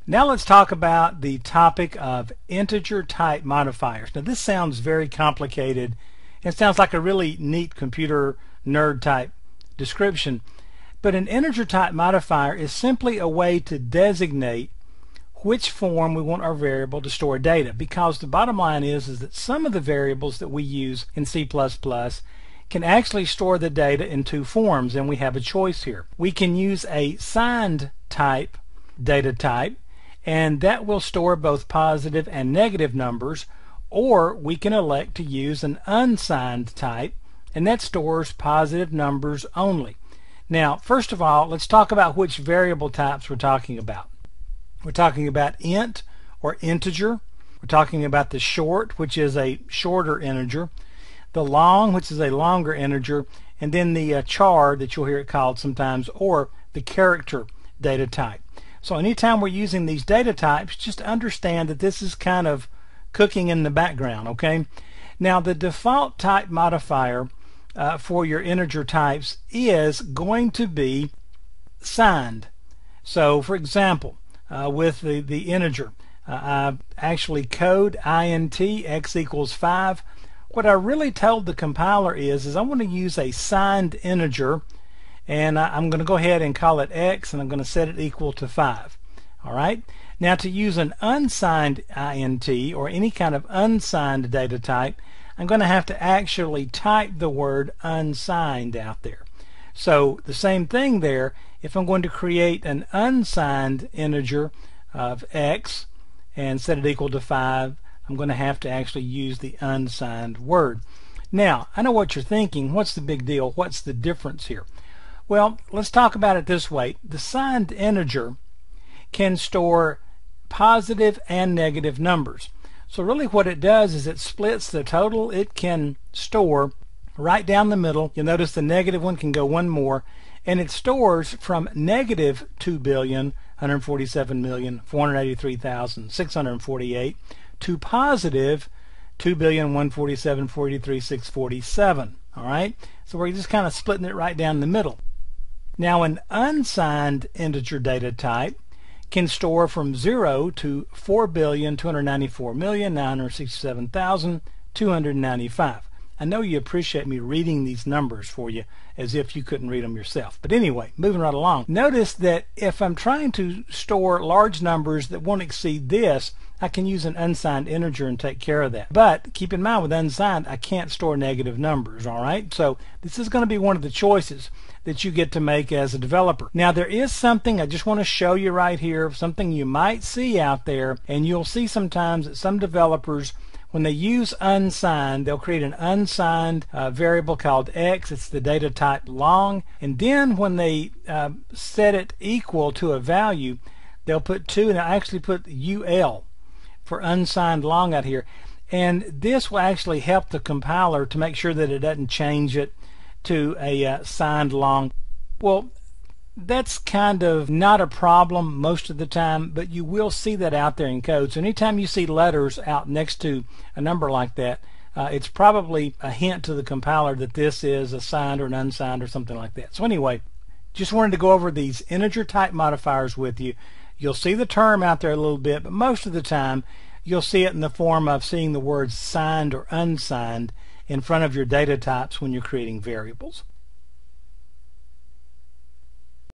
Now let's talk about the topic of integer type modifiers. Now this sounds very complicated. It sounds like a really neat computer nerd type description. But an integer type modifier is simply a way to designate which form we want our variable to store data, because the bottom line is that some of the variables that we use in C++ can actually store the data in two forms, and we have a choice here. We can use a signed type data type, and that will store both positive and negative numbers, or we can elect to use an unsigned type, and that stores positive numbers only. Now, first of all, let's talk about which variable types we're talking about. We're talking about int or integer. We're talking about the short, which is a shorter integer, the long, which is a longer integer, and then the char that you'll hear it called sometimes, or the character data type. So anytime we're using these data types, just understand that this is kind of cooking in the background, okay? Now the default type modifier for your integer types is going to be signed. So for example, with the integer, I actually code int x equals 5. What I really told the compiler is I want to use a signed integer, and I'm going to go ahead and call it x, and I'm going to set it equal to 5. Alright? Now to use an unsigned int or any kind of unsigned data type, I'm going to have to actually type the word unsigned out there. So the same thing there, if I'm going to create an unsigned integer of x and set it equal to 5, I'm going to have to actually use the unsigned word. Now, I know what you're thinking. What's the big deal? What's the difference here? Well, let's talk about it this way. The signed integer can store positive and negative numbers. So really what it does is it splits the total it can store right down the middle. You'll notice the negative one can go one more, and it stores from negative 2,147,483,648 to positive 2,147,483,647. Alright? So we're just kind of splitting it right down the middle. Now an unsigned integer data type can store from 0 to 4,294,967,295. I know you appreciate me reading these numbers for you as if you couldn't read them yourself. But anyway, moving right along. Notice that if I'm trying to store large numbers that won't exceed this, I can use an unsigned integer and take care of that. But keep in mind with unsigned, I can't store negative numbers, alright? So this is going to be one of the choices that you get to make as a developer. Now there is something I just want to show you right here, something you might see out there, and you'll see sometimes that some developers, when they use unsigned, they'll create an unsigned variable called x. It's the data type long, and then when they set it equal to a value, they'll put 2 and they'll actually put ul for unsigned long out here, and this will actually help the compiler to make sure that it doesn't change it to a signed long. Well, that's kind of not a problem most of the time, but you will see that out there in code. So anytime you see letters out next to a number like that, it's probably a hint to the compiler that this is a signed or an unsigned or something like that. So anyway, just wanted to go over these integer type modifiers with you. You'll see the term out there a little bit, but most of the time you'll see it in the form of seeing the words signed or unsigned in front of your data types when you're creating variables.